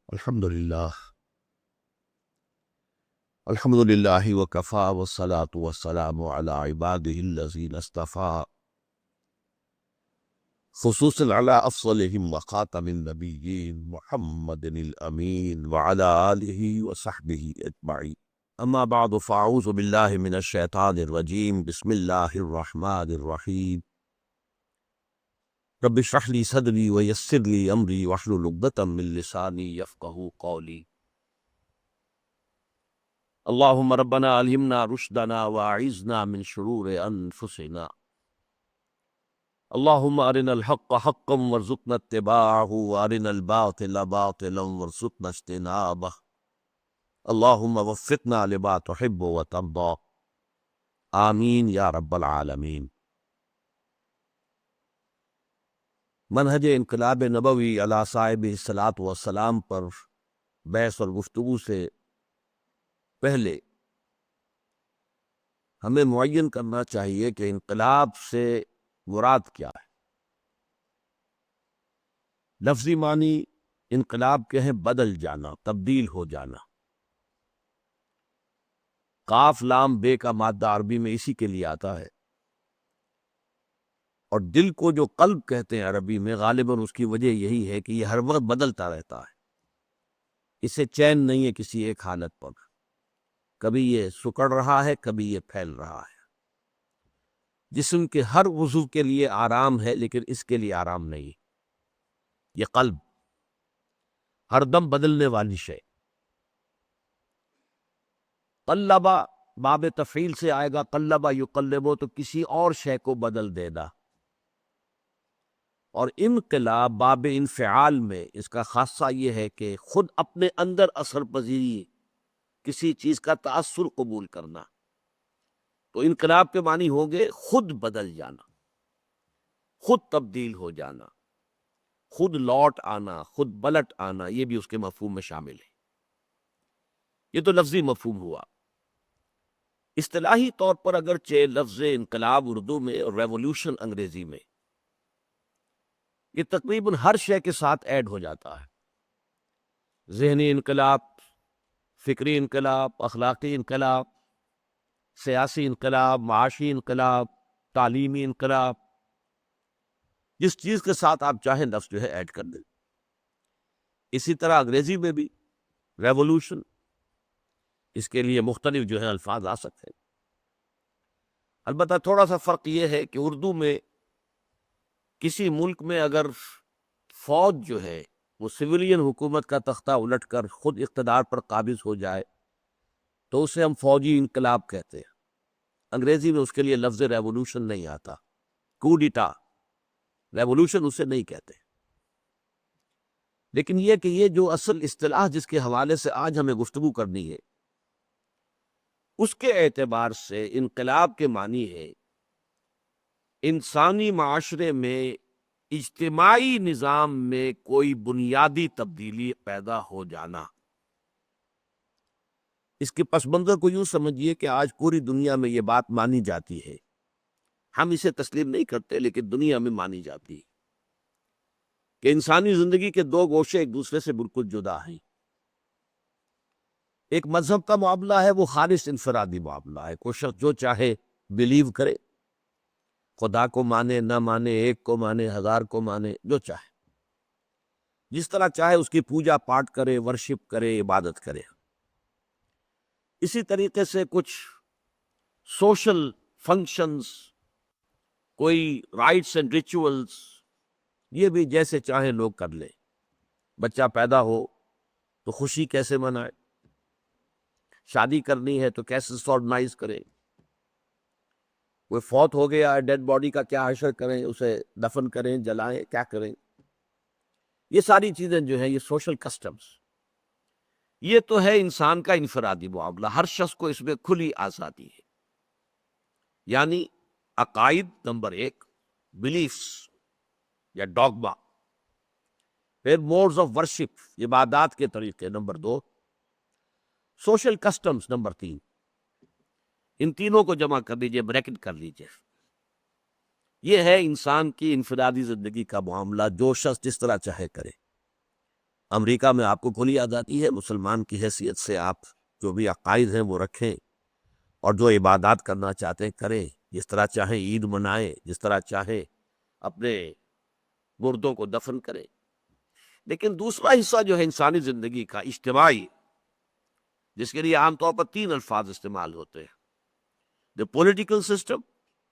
الحمد للہ وکفا والصلاة والسلام علی عباده الذین اصطفیٰ خصوصا علی افضلهم وخاتم النبیین محمد الامین وعلی آلہ وصحبہ اجمعین. اما بعد فاعوذ باللہ من الشیطان الرجیم. بسم اللہ الرحمن الرحیم. رب اشرح لی صدری ویسر لی امری واحلل عقدۃ من لسانی یفقہوا قولی. اللہم ربنا الہمنا رشدنا واعذنا من شرور انفسنا. اللہم ارنا الحق حقا وارزقنا اتباعہ وارنا الباطل باطلا وارزقنا اجتنابہ. اللہم وفقنا لما تحب وترضى. آمین یا رب العالمین. منہج انقلاب نبوی علی صاحب الصلاۃ والسلام پر بحث اور گفتگو سے پہلے ہمیں معین کرنا چاہیے کہ انقلاب سے مراد کیا ہے. لفظی معنی انقلاب کے ہیں بدل جانا، تبدیل ہو جانا. قاف لام بے کا مادہ عربی میں اسی کے لیے آتا ہے، اور دل کو جو قلب کہتے ہیں عربی میں، غالباً اس کی وجہ یہی ہے کہ یہ ہر وقت بدلتا رہتا ہے. اسے چین نہیں ہے کسی ایک حالت پر. کبھی یہ سکڑ رہا ہے، کبھی یہ پھیل رہا ہے. جسم کے ہر عضو کے لیے آرام ہے، لیکن اس کے لیے آرام نہیں. یہ قلب ہر دم بدلنے والی شے. قلبہ باب تفعیل سے آئے گا، قلبہ یقلبو، تو کسی اور شے کو بدل دینا. اور انقلاب باب انفعال میں اس کا خاصہ یہ ہے کہ خود اپنے اندر اثر پذیری، کسی چیز کا تأثر قبول کرنا. تو انقلاب کے معنی ہوں گے خود بدل جانا، خود تبدیل ہو جانا، خود لوٹ آنا، خود پلٹ آنا. یہ بھی اس کے مفہوم میں شامل ہے. یہ تو لفظی مفہوم ہوا. اصطلاحی طور پر اگرچہ لفظ انقلاب اردو میں اور ریولوشن انگریزی میں، یہ تقریباً ہر شے کے ساتھ ایڈ ہو جاتا ہے. ذہنی انقلاب، فکری انقلاب، اخلاقی انقلاب، سیاسی انقلاب، معاشی انقلاب، تعلیمی انقلاب، جس چیز کے ساتھ آپ چاہیں لفظ جو ہے ایڈ کر دیں. اسی طرح انگریزی میں بھی ریولوشن، اس کے لیے مختلف جو ہے الفاظ آ سکتے ہیں. البتہ تھوڑا سا فرق یہ ہے کہ اردو میں کسی ملک میں اگر فوج جو ہے وہ سویلین حکومت کا تختہ الٹ کر خود اقتدار پر قابض ہو جائے تو اسے ہم فوجی انقلاب کہتے ہیں. انگریزی میں اس کے لیے لفظ ریولوشن نہیں آتا. کوڈیٹا، ریولوشن اسے نہیں کہتے. لیکن یہ کہ یہ جو اصل اصطلاح جس کے حوالے سے آج ہمیں گفتگو کرنی ہے، اس کے اعتبار سے انقلاب کے معنی ہے انسانی معاشرے میں اجتماعی نظام میں کوئی بنیادی تبدیلی پیدا ہو جانا. اس کے پس منظر کو یوں سمجھیے کہ آج پوری دنیا میں یہ بات مانی جاتی ہے. ہم اسے تسلیم نہیں کرتے، لیکن دنیا میں مانی جاتی ہے کہ انسانی زندگی کے دو گوشے ایک دوسرے سے بالکل جدا ہیں. ایک مذہب کا معاملہ ہے، وہ خالص انفرادی معاملہ ہے. کوئی شخص جو چاہے بلیو کرے، خدا کو مانے نہ مانے، ایک کو مانے ہزار کو مانے، جو چاہے جس طرح چاہے اس کی پوجا پاٹ کرے، ورشپ کرے، عبادت کرے. اسی طریقے سے کچھ سوشل فنکشنز، کوئی رائٹس اینڈ ریچولز، یہ بھی جیسے چاہیں لوگ کر لیں. بچہ پیدا ہو تو خوشی کیسے منائے، شادی کرنی ہے تو کیسے سارگنائز کریں، کوئی فوت ہو گیا ڈیڈ باڈی کا کیا حشر کریں، اسے دفن کریں، جلائیں، کیا کریں. یہ ساری چیزیں جو ہیں یہ سوشل کسٹمز، یہ تو ہے انسان کا انفرادی معاملہ. ہر شخص کو اس میں کھلی آزادی ہے. یعنی عقائد نمبر ایک، بلیفس یا ڈاگما. پھر موڈز آف ورشپ، عبادات کے طریقے نمبر دو. سوشل کسٹمز نمبر تین. ان تینوں کو جمع کر لیجئے، بریکٹ کر لیجئے. یہ ہے انسان کی انفرادی زندگی کا معاملہ، جو شخص جس طرح چاہے کرے. امریکہ میں آپ کو کھلی آزادی ہے، مسلمان کی حیثیت سے آپ جو بھی عقائد ہیں وہ رکھیں، اور جو عبادات کرنا چاہتے ہیں کریں، جس طرح چاہیں عید منائیں، جس طرح چاہیں اپنے مردوں کو دفن کریں۔ لیکن دوسرا حصہ جو ہے انسانی زندگی کا اجتماعی، جس کے لیے عام طور پر 3 الفاظ استعمال ہوتے ہیں: دی پولیٹیکل سسٹم،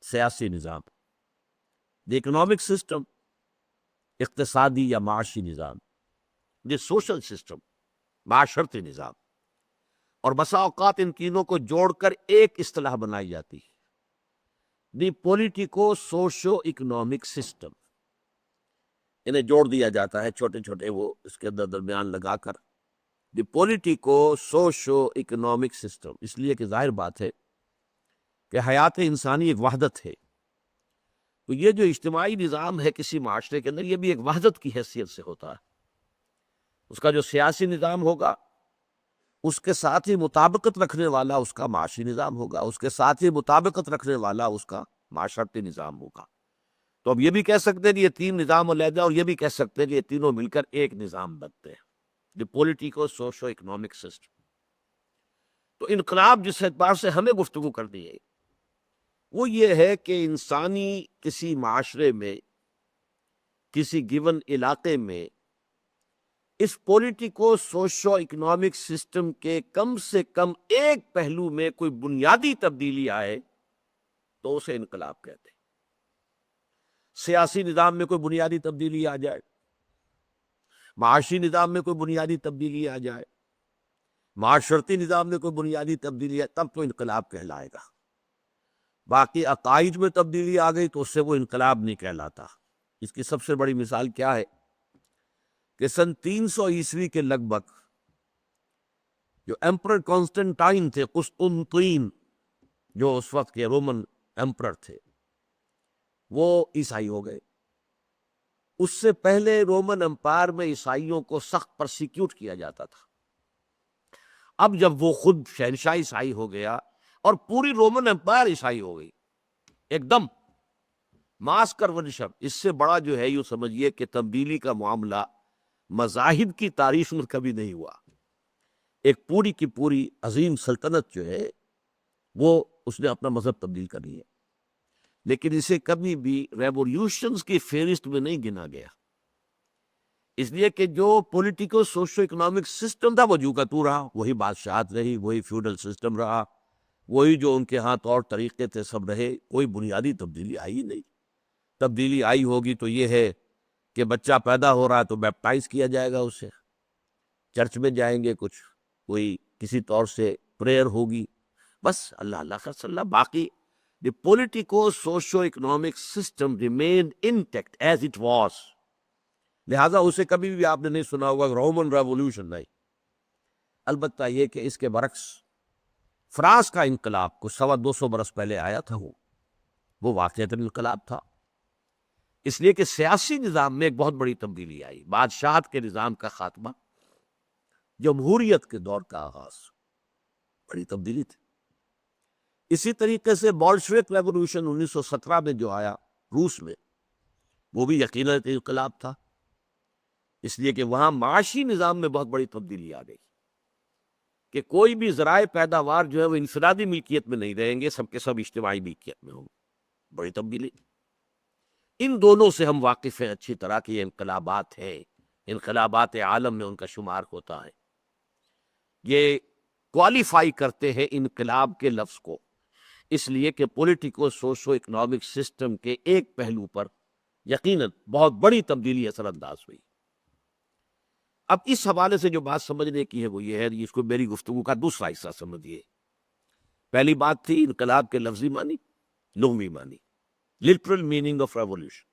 سیاسی نظام; دی اکنامک سسٹم، اقتصادی یا معاشی نظام; دی سوشل سسٹم، معاشرتی نظام۔ اور بسا اوقات ان تینوں کو جوڑ کر ایک اصطلاح بنائی جاتی ہے، the politico socio economic system. انہیں جوڑ دیا جاتا ہے چھوٹے چھوٹے وہ اس کے درمیان لگا کر، دی پولیٹیکو سوشو اکنامک سسٹم، اس لیے کہ ظاہر بات ہے کہ حیات انسانی ایک وحدت ہے، تو یہ جو اجتماعی نظام ہے کسی معاشرے کے اندر، یہ بھی ایک وحدت کی حیثیت سے ہوتا ہے۔ اس کا جو سیاسی نظام ہوگا اس کے ساتھ ہی مطابقت رکھنے والا اس کا معاشی نظام ہوگا، اس کے ساتھ ہی مطابقت رکھنے والا اس کا معاشرتی نظام ہوگا۔ تو اب یہ بھی کہہ سکتے ہیں کہ یہ 3 نظام علیحدہ، اور یہ بھی کہہ سکتے ہیں کہ یہ تینوں مل کر ایک نظام بنتے ہیں، دی پولیٹیکو سوشو اکنامک سسٹم۔ تو انقلاب جس اعتبار سے ہمیں گفتگو کرنی ہے وہ یہ ہے کہ انسانی کسی معاشرے میں، کسی گیون علاقے میں، اس پولیٹیکو سوشو اکنامک سسٹم کے کم سے کم ایک پہلو میں کوئی بنیادی تبدیلی آئے تو اسے انقلاب کہتے ہیں۔ سیاسی نظام میں کوئی بنیادی تبدیلی آ جائے، معاشی نظام میں کوئی بنیادی تبدیلی آ جائے، معاشرتی نظام میں کوئی بنیادی تبدیلی آئے، تب تو انقلاب کہلائے گا۔ باقی عقائد میں تبدیلی آ گئی تو اس سے وہ انقلاب نہیں کہلاتا۔ اس کی سب سے بڑی مثال کیا ہے کہ سن 300 عیسوی کے لگ بھگ جو ایمپرر کانسٹنٹائن تھے، قسطنطین، جو اس وقت کے رومن ایمپرر تھے، وہ عیسائی ہو گئے۔ اس سے پہلے رومن امپائر میں عیسائیوں کو سخت پرسیکیوٹ کیا جاتا تھا۔ اب جب وہ خود شہنشاہ عیسائی ہو گیا اور پوری رومن امپائر عیسائی ہو گئی ایک دم، ماس کنورژن، اس سے بڑا جو ہے یوں سمجھیے کہ تبدیلی کا معاملہ مذاہب کی تاریخ میں کبھی نہیں ہوا۔ ایک پوری کی پوری عظیم سلطنت جو ہے وہ اس نے اپنا مذہب تبدیل کر لیا، لیکن اسے کبھی بھی ریولیوشنز کی فہرست میں نہیں گنا گیا، اس لیے کہ جو پولیٹیکل سوشو اکنامک سسٹم تھا وہ جو کا تو رہا، وہی بادشاہت رہی، وہی فیوڈل سسٹم رہا، وہی جو ان کے ہاں طور طریقے تھے سب رہے، کوئی بنیادی تبدیلی آئی نہیں۔ تبدیلی آئی ہوگی تو یہ ہے کہ بچہ پیدا ہو رہا ہے تو بیپٹائز کیا جائے گا، اسے چرچ میں جائیں گے، کچھ کوئی کسی طور سے پریئر ہوگی، بس اللہ اللہ کا صلی اللہ۔ باقی the political socio-economic system remained intact as it was۔ لہذا اسے کبھی بھی آپ نے نہیں سنا ہوگا رومن ریولوشن، نہیں۔ البتہ یہ کہ اس کے برعکس فرانس کا انقلاب کچھ 250 برس پہلے آیا تھا، وہ واقعتاً انقلاب تھا، اس لیے کہ سیاسی نظام میں ایک بہت بڑی تبدیلی آئی، بادشاہت کے نظام کا خاتمہ، جمہوریت کے دور کا آغاز، بڑی تبدیلی تھی۔ اسی طریقے سے بولشوک ریولوشن 1917 میں جو آیا روس میں، وہ بھی یقیناً انقلاب تھا، اس لیے کہ وہاں معاشی نظام میں بہت بڑی تبدیلی آ گئی کہ کوئی بھی ذرائع پیداوار جو ہے وہ انفرادی ملکیت میں نہیں رہیں گے، سب کے سب اجتماعی ملکیت میں ہوں گے۔ بڑی تبدیلی، ان دونوں سے ہم واقف ہیں اچھی طرح کہ یہ انقلابات ہیں، انقلابات عالم میں ان کا شمار ہوتا ہے۔ یہ کوالیفائی کرتے ہیں انقلاب کے لفظ کو، اس لیے کہ پولیٹیکو سوشو اکنامک سسٹم کے ایک پہلو پر یقیناً بہت بڑی تبدیلی اثر انداز ہوئی۔ اب اس حوالے سے جو بات سمجھنے کی ہے وہ یہ ہے، اس کو میری گفتگو کا دوسرا حصہ سمجھیے۔ پہلی بات تھی انقلاب کے لفظی معنی، لغوی معنی، literal meaning of revolution.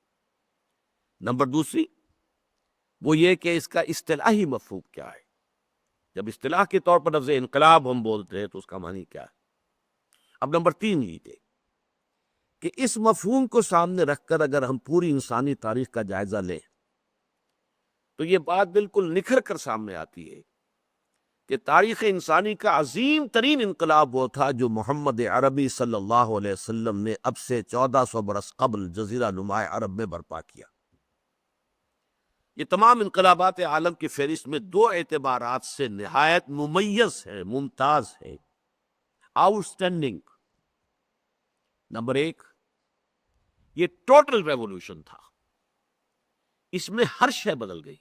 Number دوسری وہ یہ کہ اس کا اصطلاحی مفہوم کیا ہے۔ جب اصطلاح کے طور پر لفظ انقلاب ہم بولتے ہیں تو اس کا معنی کیا ہے۔ اب نمبر 3 یہ تھے کہ اس مفہوم کو سامنے رکھ کر اگر ہم پوری انسانی تاریخ کا جائزہ لیں تو یہ بات بالکل نکھر کر سامنے آتی ہے کہ تاریخ انسانی کا عظیم ترین انقلاب وہ تھا جو محمد عربی صلی اللہ علیہ وسلم نے اب سے 1400 برس قبل جزیرہ نما عرب میں برپا کیا۔ یہ تمام انقلابات عالم کی فہرست میں دو اعتبارات سے نہایت ممیز ہے، ممتاز ہے، آؤٹ اسٹینڈنگ۔ نمبر ایک، یہ ٹوٹل ریولوشن تھا، اس میں ہر شے بدل گئی،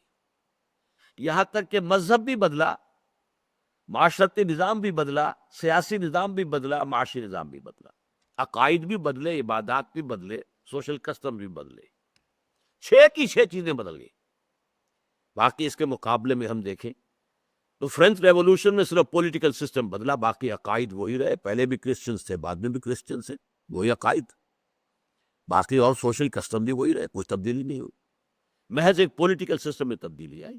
یہاں تک کہ مذہب بھی بدلا، معاشرتی نظام بھی بدلا، سیاسی نظام بھی بدلا، معاشی نظام بھی بدلا، عقائد بھی بدلے، عبادات بھی بدلے، سوشل کسٹم بھی بدلے، چھ کی چھ چیزیں بدل گئی۔ باقی اس کے مقابلے میں ہم دیکھیں تو فرینچ ریولوشن میں صرف پولیٹیکل سسٹم بدلا، باقی عقائد وہی رہے، پہلے بھی کرسچنز تھے، بعد میں بھی کرسچنز تھے، وہی عقائد، باقی اور سوشل کسٹم بھی وہی رہے، کوئی تبدیلی نہیں ہوئی، محض ایک پولیٹیکل سسٹم میں تبدیلی آئی۔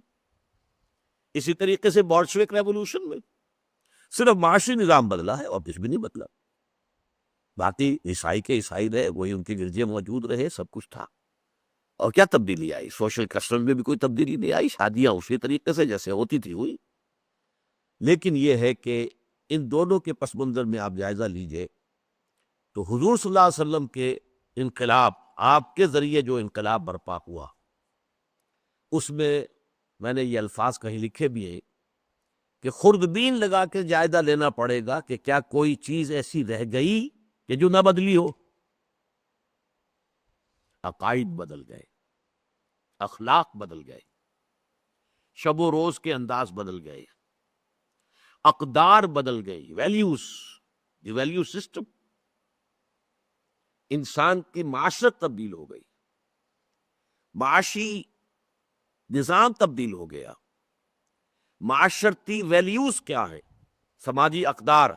اسی طریقے سے بولشوک ریولوشن میں صرف معاشی نظام بدلا ہے اور کچھ بھی نہیں بدلا، باقی عیسائی کے عیسائی رہے، وہی ان کے گرجے موجود رہے، سب کچھ تھا۔ اور کیا تبدیلی آئی؟ سوشل کسٹم میں بھی کوئی تبدیلی نہیں آئی، شادیاں اسی طریقے سے جیسے ہوتی تھی ہوئی۔ لیکن یہ ہے کہ ان دونوں کے پس منظر میں آپ جائزہ لیجئے تو حضور صلی اللہ علیہ وسلم کے انقلاب، آپ کے ذریعے جو انقلاب برپا ہوا، اس میں نے یہ الفاظ کہیں لکھے بھی ہیں کہ خوردبین لگا کے جائزہ لینا پڑے گا کہ کیا کوئی چیز ایسی رہ گئی کہ جو نہ بدلی ہو۔ عقائد بدل گئے، اخلاق بدل گئے، شب و روز کے انداز بدل گئے، اقدار بدل گئی، ویلیوز، دی ویلیو سسٹم، انسان کی معاشرت تبدیل ہو گئی، معاشی نظام تبدیل ہو گیا، معاشرتی ویلیوز کیا ہے، سماجی اقدار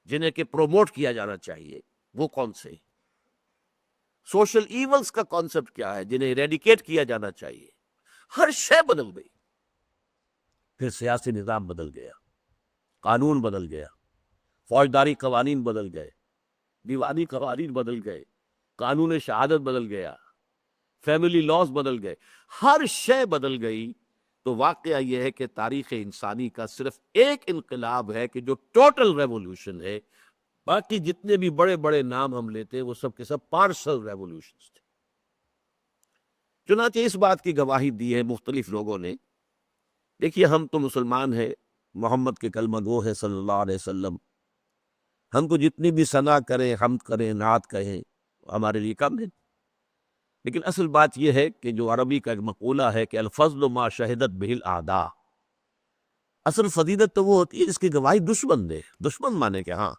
جنہیں کہ پروموٹ کیا جانا چاہیے وہ کون سے، سوشل ایونز کا کانسیپٹ کیا ہے جنہیں ریڈیکیٹ کیا جانا چاہیے، ہر شے بدل گئی۔ پھر سیاسی نظام بدل گیا، قانون بدل گیا، فوجداری قوانین بدل گئے، دیوانی قوانین بدل گئے، قانون شہادت بدل گیا، فیملی لاز بدل گئے، ہر شے بدل گئی۔ تو واقعہ یہ ہے کہ تاریخ انسانی کا صرف ایک انقلاب ہے کہ جو ٹوٹل ریولوشن ہے، باقی جتنے بھی بڑے بڑے نام ہم لیتے وہ سب کے سب پارشل ریولوشنز تھے۔ چنانچہ اس بات کی گواہی دی ہے مختلف لوگوں نے، دیکھیے ہم تو مسلمان ہیں، محمد کے کلمہ گو ہے صلی اللہ علیہ وسلم، ہم کو جتنی بھی ثنا کریں، حمد کریں، نعت کہیں، ہمارے لیے کم ہے۔ لیکن اصل بات یہ ہے کہ جو عربی کا ایک مقولہ ہے کہ الفضل ما شہدت بہ الاعداء، اصل فضیلت تو وہ ہوتی ہے جس کی گواہی دشمن دے، دشمن مانے کہ ہاں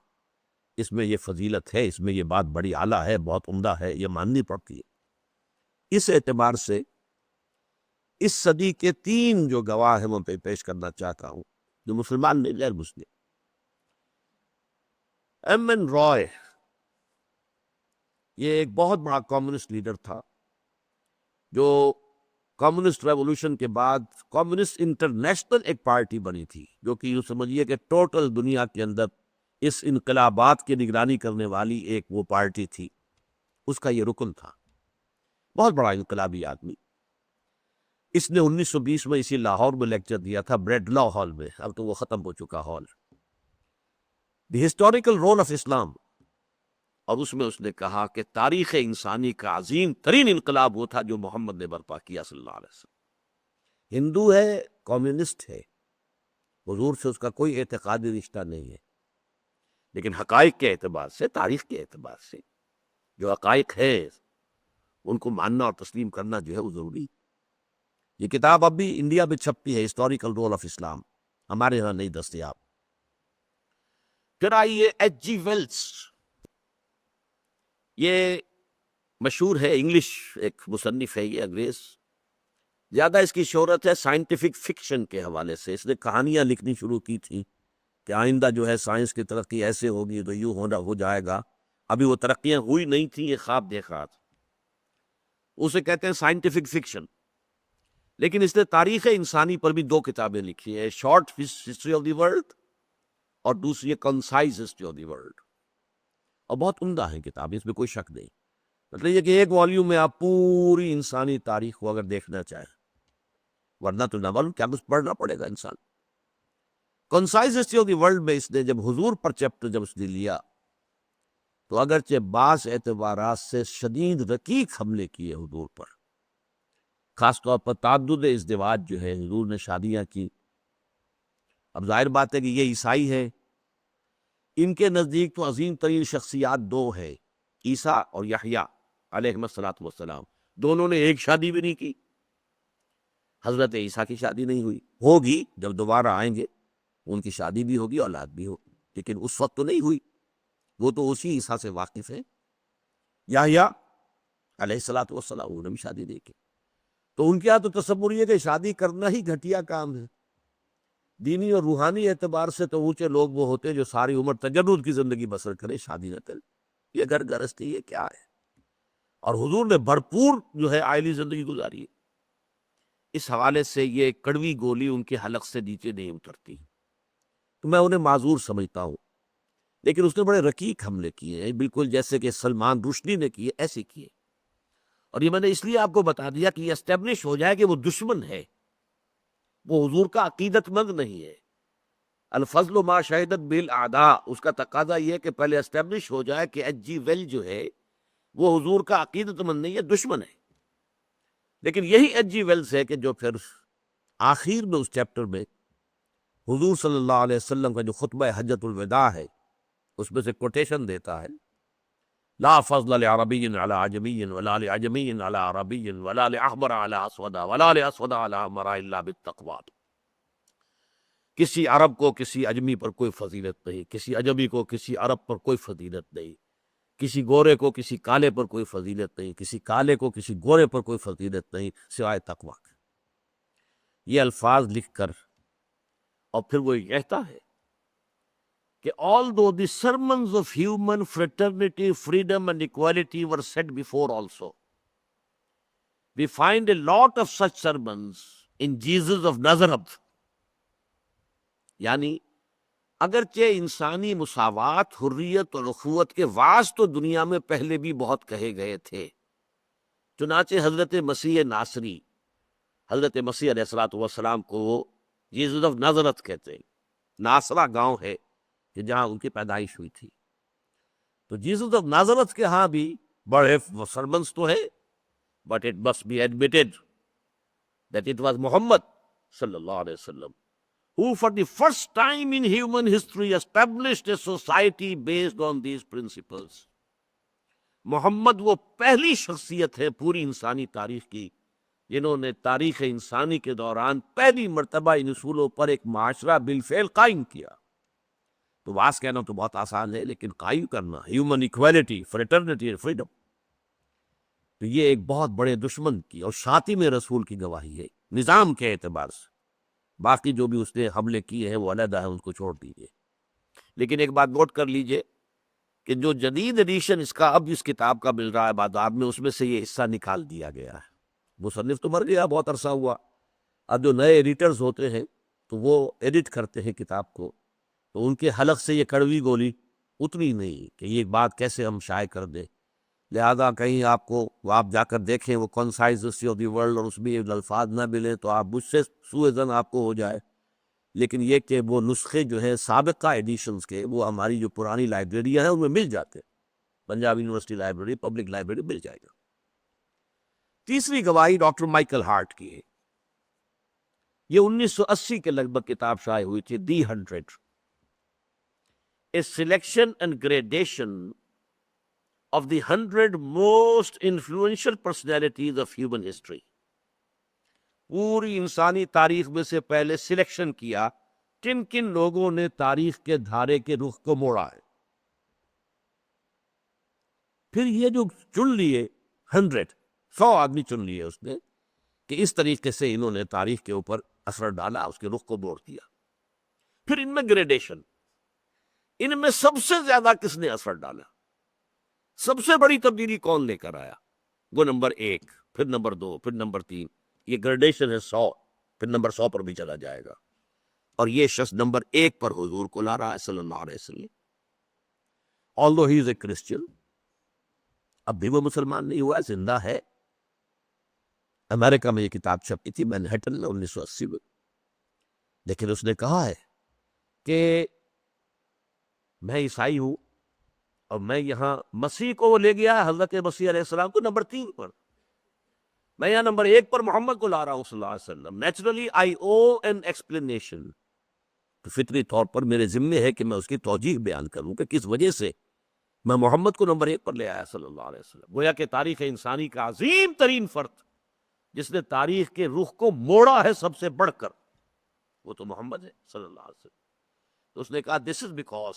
اس میں یہ فضیلت ہے، اس میں یہ بات بڑی اعلیٰ ہے، بہت عمدہ ہے، یہ ماننی پڑتی ہے۔ اس اعتبار سے اس صدی کے تین جو گواہ ہیں میں پیش کرنا چاہتا ہوں، جو مسلمان نہیں غیر مسلم۔ ایم این رائے، یہ ایک بہت بڑا کمیونسٹ لیڈر تھا، جو کمیونسٹ ریولوشن کے بعد کمیونسٹ انٹرنیشنل ایک پارٹی بنی تھی، جو کہ یوں سمجھیے کہ ٹوٹل دنیا کے اندر اس انقلابات کی نگرانی کرنے والی ایک وہ پارٹی تھی، اس کا یہ رکن تھا، بہت بڑا انقلابی آدمی۔ اس نے 1920 میں اسی لاہور میں لیکچر دیا تھا، بریڈ لا ہال میں، اب تو وہ ختم ہو چکا ہال، the historical role of Islam, اور اس میں اس نے کہا کہ تاریخ انسانی کا عظیم ترین انقلاب وہ تھا جو محمد نے برپا کیا صلی اللہ علیہ وسلم۔ ہندو ہے، کمیونسٹ ہے، حضور سے اس کا کوئی اعتقادی رشتہ نہیں ہے، لیکن حقائق کے اعتبار سے، تاریخ کے اعتبار سے جو حقائق ہے ان کو ماننا اور تسلیم کرنا جو ہے وہ ضروری۔ یہ کتاب اب بھی انڈیا میں چھپتی ہے، ہسٹوریکل رول آف اسلام، ہمارے یہاں نہیں دستیاب۔ پھر آئیے ایچ جی ویلس، یہ مشہور ہے، انگلش ایک مصنف ہے، یہ انگریز، زیادہ اس کی شہرت ہے سائنٹیفک فکشن کے حوالے سے، اس نے کہانیاں لکھنی شروع کی تھی کہ آئندہ جو ہے سائنس کی ترقی ایسے ہوگی تو یوں ہو جائے گا، ابھی وہ ترقیاں ہوئی نہیں تھیں، یہ خواب دیکھا تھا، اسے کہتے ہیں سائنٹیفک فکشن۔ لیکن اس نے تاریخ انسانی پر بھی دو کتابیں لکھی ہیں، short history of the world اور دوسری ہے concise history of the world, اور بہت عمدہ ہے کتاب، اس میں کوئی شک نہیں۔ مطلب یہ کہ ایک والیوم میں آپ پوری انسانی تاریخ کو اگر دیکھنا چاہیں، ورنہ تو نہ معلوم کیا کچھ پڑھنا پڑے گا انسان۔ Concise history of the world میں اس نے جب حضور پر چیپٹر جب اس نے لیا تو اگرچہ بعض اعتبارات سے شدید رقیق حملے کیے حضور پر، خاص طور پر تعدد ازدواج جو ہے، حضور نے شادیاں کی۔ اب ظاہر بات ہے کہ یہ عیسائی ہے، ان کے نزدیک تو عظیم ترین شخصیات دو ہے، عیسیٰ اور یحییٰ علیہ الصلوۃ والسلام، دونوں نے ایک شادی بھی نہیں کی۔ حضرت عیسیٰ کی شادی نہیں ہوئی، ہوگی جب دوبارہ آئیں گے ان کی شادی بھی ہوگی، اولاد بھی ہوگی، لیکن اس وقت تو نہیں ہوئی۔ وہ تو اسی عیسیٰ سے واقف ہے۔ یحییٰ علیہ الصلوۃ والسلام، انہوں نے بھی شادی نہیں کی۔ تو ان کے یہاں تو تصور یہ کہ شادی کرنا ہی گھٹیا کام ہے۔ دینی اور روحانی اعتبار سے تو اونچے لوگ وہ ہوتے ہیں جو ساری عمر تجرد کی زندگی بسر کرے، شادی نہ کرے۔ یہ گھر گرستی یہ کیا ہے؟ اور حضور نے بھرپور جو ہے عائلی زندگی گزاری ہے۔ اس حوالے سے یہ کڑوی گولی ان کے حلق سے نیچے نہیں اترتی، تو میں انہیں معذور سمجھتا ہوں۔ لیکن اس نے بڑے رقیق حملے کیے ہیں، بالکل جیسے کہ سلمان رشدی نے کیے، ایسے کیے۔ اور یہ میں نے اس لیے آپ کو بتا دیا کہ یہ اسٹیبلش ہو جائے کہ وہ دشمن ہے، وہ حضور کا عقیدت مند نہیں ہے۔ الفضل ما شہدت بالاعداء، اس کا تقاضا یہ ہے کہ پہلے اسٹیبلش ہو جائے کہ ایچ جی ویل جو ہے وہ حضور کا عقیدت مند نہیں ہے، دشمن ہے۔ لیکن یہی ایچ جی ویلز ہے کہ جو پھر آخر میں اس چیپٹر میں حضور صلی اللہ علیہ وسلم کا جو خطبہ حجۃ الوداع ہے اس میں سے کوٹیشن دیتا ہے، لا فضل لعربی علی عجمی ولا لعجمی علی عربی ولا لاحمر علی اسود ولا لاسود علی احمر الا بالتقوی۔ کسی عرب کو کسی عجمی پر کوئی فضیلت نہیں، کسی عجمی کو کسی عرب پر کوئی فضیلت نہیں، کسی گورے کو کسی کالے پر کوئی فضیلت نہیں، کسی کالے کو کسی گورے پر کوئی فضیلت نہیں سوائے تقوی کے۔ یہ الفاظ لکھ کر اور پھر وہ یہ کہتا ہے کہ although the sermons of human fraternity, freedom and equality were said before also, we find a lot of such sermons in Jesus of Nazareth۔ یعنی اگرچہ انسانی مساوات، حریت اور اخوت کے وعظ تو دنیا میں پہلے بھی بہت کہے گئے تھے، چنانچہ حضرت مسیح ناصری، حضرت مسیح علیہ الصلوۃ والسلام کو وہ جیسس آف نازرت کہتے ہیں۔ ناصرہ گاؤں ہے کہ جہاں ان کی پیدائش ہوئی تھی، تو جیسس آف نازرت کے ہاں بھی بڑے سرمنس تو ہے، but it must be admitted that it was Muhammad صلی اللہ علیہ وسلم who for the first time in human history established a society based on these principles۔ محمد وہ پہلی شخصیت ہے پوری انسانی تاریخ کی جنہوں نے تاریخ انسانی کے دوران پہلی مرتبہ ان اصولوں پر ایک معاشرہ بالفعل قائم کیا۔ تو واس کہنا تو بہت آسان ہے، لیکن قائم کرنا، ہیومن ایکویلٹی، فریٹرنیٹی اور فریڈم، تو یہ ایک بہت بڑے دشمن کی اور شاطم رسول کی گواہی ہے نظام کے اعتبار سے۔ باقی جو بھی اس نے حملے کیے ہیں وہ علیحدہ ہے، ان کو چھوڑ دیجیے۔ لیکن ایک بات نوٹ کر لیجئے کہ جو جدید ایڈیشن اس کا اب اس کتاب کا مل رہا ہے بازار میں، اس میں سے یہ حصہ نکال دیا گیا ہے۔ مصنف تو مر گیا، بہت عرصہ ہوا، اب جو نئے ایڈیٹرز ہوتے ہیں تو وہ ایڈٹ کرتے ہیں کتاب کو، تو ان کے حلق سے یہ کڑوی گولی اتنی نہیں کہ یہ بات کیسے ہم شائع کر دیں۔ لہذا کہیں آپ کو آپ جا کر دیکھیں وہ concise history of the world اور اس میں یہ الفاظ نہ ملیں تو آپ مجھ سے سوء ظن آپ کو ہو جائے۔ لیکن یہ کہ وہ نسخے جو ہیں سابقہ ایڈیشنز کے وہ ہماری جو پرانی لائبریریاں ہیں ان میں مل جاتے ہیں، Punjab university library, public library مل جائے گا۔ تیسری گواہی ڈاکٹر مائیکل ہارٹ کی ہے، یہ 1980 کے لگ بھگ کتاب شائع ہوئی تھی، دی 100، a selection and gradation of the 100 most influential personalities of human history۔ پوری انسانی تاریخ میں سے پہلے سلیکشن کیا کن کن لوگوں نے تاریخ کے دھارے کے رخ کو موڑا ہے، پھر یہ جو چن لیے 100 آدمی چن لیے اس نے کہ اس طریقے سے انہوں نے تاریخ کے اوپر اثر ڈالا، اس کے رخ کو موڑ دیا۔ پھر ان میں گریڈیشن، ان میں سب سے زیادہ کس نے اثر ڈالا، سب سے بڑی تبدیلی کون لے کر آیا، وہ نمبر 1، پھر نمبر 2، پھر نمبر 3، یہ گریڈیشن ہے 100، پھر نمبر 100 پر بھی چلا جائے گا، اور یہ شخص نمبر 1 پر حضور کو لا رہا ہے صلی اللہ علیہ وسلم۔ although he is a Christian، اب بھی وہ مسلمان نہیں ہوا، زندہ ہے۔ امریکہ میں یہ کتاب چھپی تھی مینہٹن میں 1980 میں، لیکن اس نے کہا ہے کہ میں عیسائی ہوں اور میں یہاں مسیح کو وہ لے گیا حضرت مسیح علیہ السلام کو نمبر 3 پر، میں یہاں نمبر 1 پر محمد کو لا رہا ہوں صلی اللہ علیہ وسلم. Naturally I O an explanation. تو فطری طور پر میرے ذمے ہے کہ میں اس کی توجیح بیان کروں کہ کس وجہ سے میں محمد کو نمبر 1 پر لے آیا صلی اللہ علیہ وسلم. گویا کہ تاریخ انسانی کا عظیم ترین فرد جس نے تاریخ کے رخ کو موڑا ہے سب سے بڑھ کر، وہ تو محمد ہے صلی اللہ علیہ وسلم. تو اس نے کہا this is because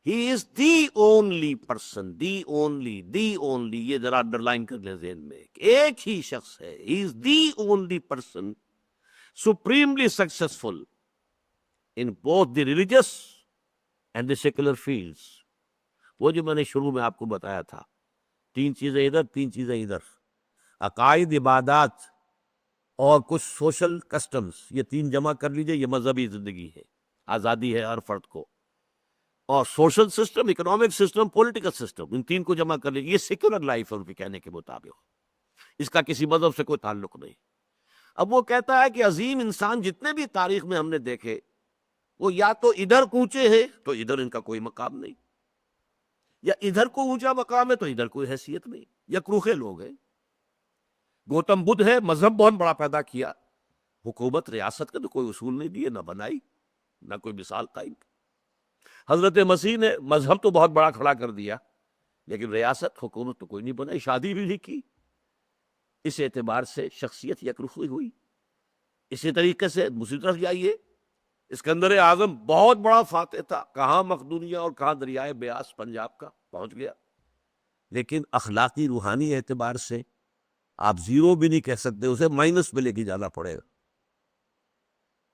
he is the only person, the only, یہ ذرا انڈر لائن کر لیں ذہن میں، ایک ہی شخص ہے، he is the only person supremely successful in both the religious and the secular fields. وہ جو میں نے شروع میں آپ کو بتایا تھا، 3 چیزیں ادھر 3 چیزیں ادھر، عقائد، عبادات اور کچھ سوشل کسٹمز، یہ 3 جمع کر لیجئے، یہ مذہبی زندگی ہے، آزادی ہے ہر فرد کو. اور social system, economic system, political system, ان 3 کو جمع کر لیجئے، یہ سیکولر لائف ہے ان کے کہنے کے مطابق. اس کا کسی مذہب سے کوئی تعلق نہیں. اب وہ کہتا ہے کہ عظیم انسان جتنے بھی تاریخ میں ہم نے دیکھے، وہ یا تو ادھر اونچے ہیں تو ادھر ان کا کوئی مقام نہیں، یا ادھر کو اونچا مقام ہے تو ادھر کوئی حیثیت نہیں، یا کروخے لوگ ہیں. گوتم بدھ ہے، مذہب بہت بڑا پیدا کیا، حکومت ریاست کے تو کوئی اصول نہیں دیے، نہ بنائی، نہ کوئی مثال قائم. حضرت مسیح نے مذہب تو بہت بڑا کھڑا کر دیا، لیکن ریاست، حکومت تو کوئی نہیں بنائی، شادی بھی نہیں کی. اس اعتبار سے شخصیت یکرخی ہوئی. اسی طریقے سے دوسری طرف جائیے، اسکندر اعظم بہت بڑا فاتح تھا، کہاں مقدونیہ اور کہاں دریائے بیاس پنجاب کا پہنچ گیا، لیکن اخلاقی روحانی اعتبار سے آپ زیرو بھی نہیں کہہ سکتے، اسے مائنس میں لے کے جانا پڑے گا.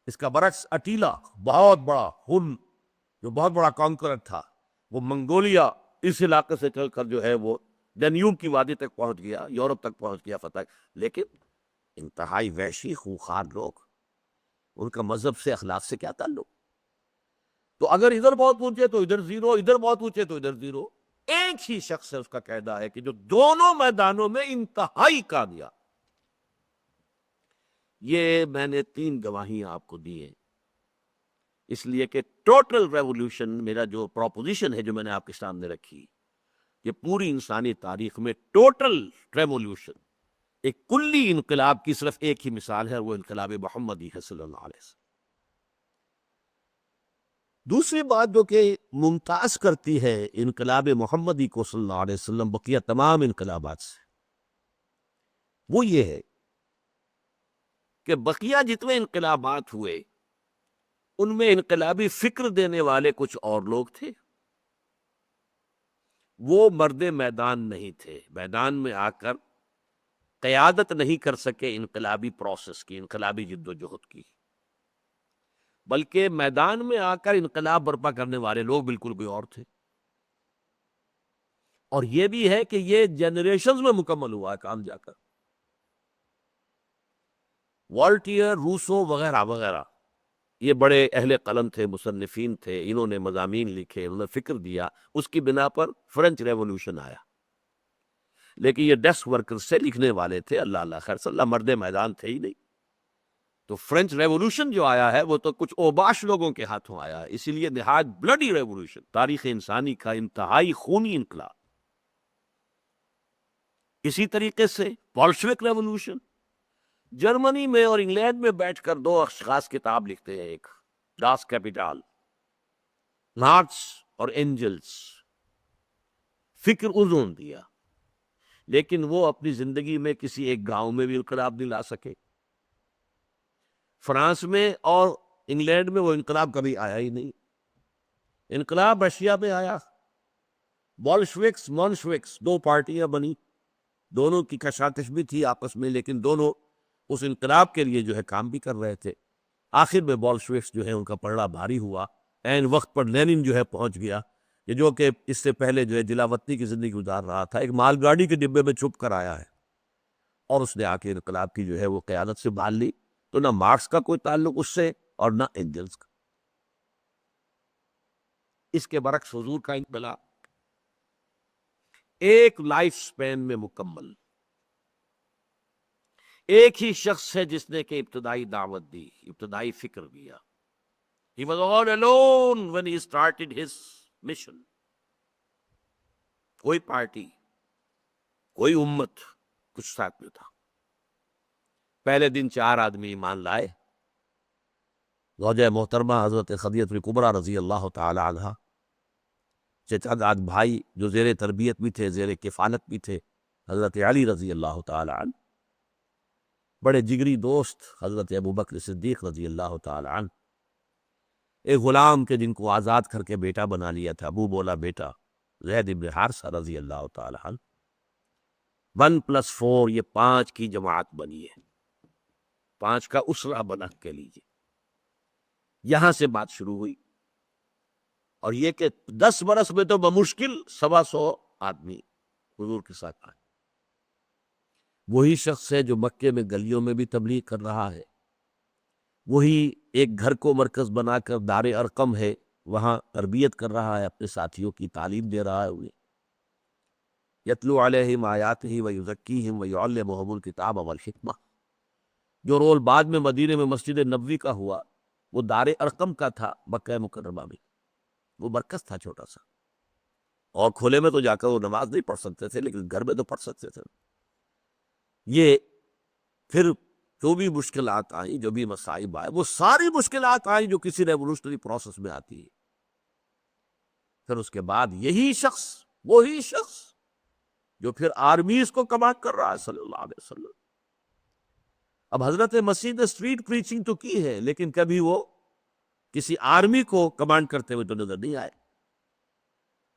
اس کا برعکس اٹیلا، بہت بڑا ہن، جو بہت بڑا کانکرر تھا، وہ منگولیا اس علاقے سے چل کر جو ہے وہ ڈینیوب کی وادی تک پہنچ گیا، یورپ تک پہنچ گیا فتح. لیکن انتہائی وحشی خوخار لوگ، ان کا مذہب سے، اخلاق سے کیا تعلق؟ تو اگر ادھر بہت اونچے تو ادھر زیرو، ادھر بہت اونچے تو ادھر زیرو. ایک ہی شخص ہے، اس کا قاعدہ ہے کہ جو دونوں میدانوں میں انتہائی کامیاب. یہ میں نے 3 گواہیاں آپ کو دی ہیں، اس لیے کہ ٹوٹل ریولوشن، میرا جو پروپوزیشن ہے جو میں نے آپ کے سامنے رکھی، یہ پوری انسانی تاریخ میں ٹوٹل ریولوشن، ایک کلی انقلاب کی صرف ایک ہی مثال ہے، وہ انقلاب محمدی ہے صلی اللہ علیہ وسلم. دوسری بات جو کہ ممتاز کرتی ہے انقلاب محمدی کو صلی اللہ علیہ وسلم بقیہ تمام انقلابات سے، وہ یہ ہے کہ بقیہ جتنے انقلابات ہوئے ان میں انقلابی فکر دینے والے کچھ اور لوگ تھے، وہ مرد میدان نہیں تھے، میدان میں آ کر قیادت نہیں کر سکے انقلابی پروسیس کی، انقلابی جد و جہد کی، بلکہ میدان میں آ کر انقلاب برپا کرنے والے لوگ بالکل کوئی اور تھے. اور یہ بھی ہے کہ یہ جنریشنز میں مکمل ہوا ہے کام جا کر. والٹیئر، روسو وغیرہ وغیرہ، یہ بڑے اہل قلم تھے، مصنفین تھے، انہوں نے مضامین لکھے، انہوں نے فکر دیا، اس کی بنا پر فرینچ ریولوشن آیا. لیکن یہ ڈیسک ورکر سے لکھنے والے تھے، اللہ اللہ خیر صلی اللہ، مرد میدان تھے ہی نہیں. تو فرینچ ریولوشن جو آیا ہے وہ تو کچھ اوباش لوگوں کے ہاتھوں آیا ہے، اسی لیے نہایت بلڈی ریولوشن، تاریخ انسانی کا انتہائی خونی انقلاب. اسی طریقے سے بولشوک ریولوشن، جرمنی میں اور انگلینڈ میں بیٹھ کر 2 اشخاص کتاب لکھتے ہیں، ایک ڈاس کیپیٹال، مارکس اور اینجلس، فکر انہوں نے دیا، لیکن وہ اپنی زندگی میں کسی ایک گاؤں میں بھی انقلاب نہیں لا سکے. فرانس میں اور انگلینڈ میں وہ انقلاب کبھی آیا ہی نہیں. انقلاب رشیا میں آیا، بولشوکس مونشوکس 2 پارٹیاں بنی، دونوں کی کشاکش بھی تھی آپس میں، لیکن دونوں اس انقلاب کے لیے جو ہے کام بھی کر رہے تھے. آخر میں بولشوکس جو ہے ان کا پلڑا بھاری ہوا، عین وقت پر لینن جو ہے پہنچ گیا، یہ جو کہ اس سے پہلے جو ہے جلا وطنی کی زندگی گزار رہا تھا، ایک مال گاڑی کے ڈبے میں چھپ کر آیا ہے، اور اس نے آ کے انقلاب کی جو ہے وہ قیادت سے بھال لی. تو نہ مارکس کا کوئی تعلق اس سے اور نہ اینجلس کا. اس کے برعکس حضور کا انقلاب ایک لائف سپین میں مکمل، ایک ہی شخص ہے جس نے کہ ابتدائی دعوت دی، ابتدائی فکر دیا. He was all alone when he started his mission. کوئی پارٹی، کوئی امت، کچھ ساتھ میں تھا۔ پہلے دن 4 آدمی ایمان لائے، زوجہ محترمہ حضرت خدیجہ الکبریٰ رضی اللہ تعالی عنہ، چچا داد بھائی جو زیر تربیت بھی تھے، زیر کفالت بھی تھے، حضرت علی رضی اللہ تعالی عنہ، بڑے جگری دوست حضرت ابوبکر صدیق رضی اللہ تعالی عنہ، ایک غلام کے جن کو آزاد کر کے بیٹا بنا لیا تھا، ابو بولا بیٹا زید ابن حارثہ رضی اللہ تعالی عنہ، 1+4 یہ 5 کی جماعت بنی ہے، 5 کا اسرہ بنا کے لیجیے۔ یہاں سے بات شروع ہوئی، اور یہ کہ 10 برس میں تو بمشکل 125 آدمی حضور کے ساتھ آئے۔ وہی شخص ہے جو مکے میں گلیوں میں بھی تبلیغ کر رہا ہے، وہی ایک گھر کو مرکز بنا کر دار ارقم ہے وہاں تربیت کر رہا ہے، اپنے ساتھیوں کی تعلیم دے رہا ہے انہیں، یتلو علیہم آیاتہ ویزکیہم ویعلمہم الکتاب والحکمہ۔ جو رول بعد میں مدینے میں مسجد نبوی کا ہوا وہ دار ارقم کا تھا، مکہ مکرمہ میں وہ مرکز تھا چھوٹا سا، اور کھلے میں تو جا کر وہ نماز نہیں پڑھ سکتے تھے، لیکن گھر میں تو پڑھ سکتے تھے۔ یہ پھر جو بھی مشکلات آئیں، جو بھی مصائب آئے، وہ ساری مشکلات آئیں جو کسی ریولوشنری پروسیس میں آتی ہے۔ پھر اس کے بعد یہی شخص، وہی شخص جو پھر آرمیز کو کمانڈ کر رہا ہے صلی اللہ علیہ وسلم۔ اب حضرت مسیح نے اسٹریٹ پریچنگ تو کی ہے، لیکن کبھی وہ کسی آرمی کو کمانڈ کرتے ہوئے تو نظر نہیں آئے۔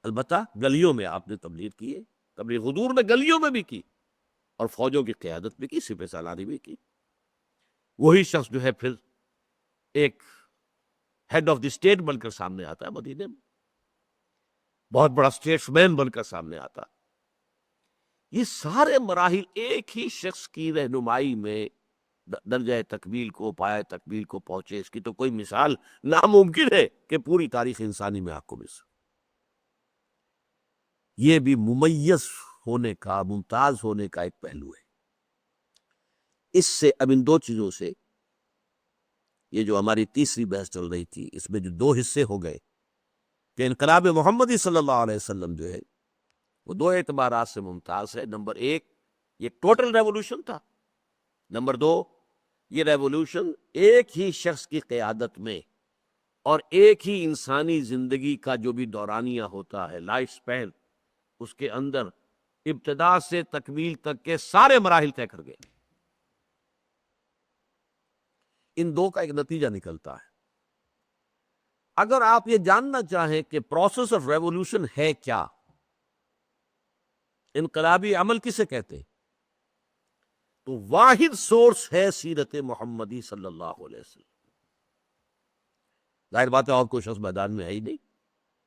البتہ گلیوں میں آپ نے تبلیغ کی ہے، تبلیغ حضور نے گلیوں میں بھی کی، اور فوجوں کی قیادت بھی کی، سپہ سالاری بھی کی۔ وہی شخص جو ہے پھر ایک ہیڈ آف دی اسٹیٹ بن کر سامنے آتا ہے مدینے میں، بہت بڑا اسٹیٹس مین بن کر سامنے آتا ہے۔ یہ سارے مراحل ایک ہی شخص کی رہنمائی میں درجہ تکمیل کو، پایہ تکمیل کو پہنچے، اس کی تو کوئی مثال ناممکن ہے کہ پوری تاریخ انسانی میں آپ کو مل سکے۔ یہ بھی ممیز ہونے کا، ممتاز ہونے کا ایک پہلو ہے۔ اس سے اب ان 2 چیزوں سے، یہ جو ہماری تیسری بحث چل رہی تھی، اس میں جو 2 حصے ہو گئے کہ انقلاب محمدی صلی اللہ علیہ وسلم جو ہے وہ 2 اعتبارات سے ممتاز ہے۔ نمبر 1 یہ ٹوٹل ریولوشن تھا، نمبر 2 یہ ریولوشن ایک ہی شخص کی قیادت میں اور ایک ہی انسانی زندگی کا جو بھی دورانیہ ہوتا ہے، لائف سپین، اس کے اندر ابتدا سے تکمیل تک کے سارے مراحل طے کر گئے۔ ان 2 کا ایک نتیجہ نکلتا ہے۔ اگر آپ یہ جاننا چاہیں کہ پروسیس آف ریولوشن ہے کیا، انقلابی عمل کسے کہتے ہیں، تو واحد سورس ہے سیرت محمدی صلی اللہ علیہ وسلم۔ ظاہر بات ہے اور کوئی شخص میدان میں ہے ہی نہیں،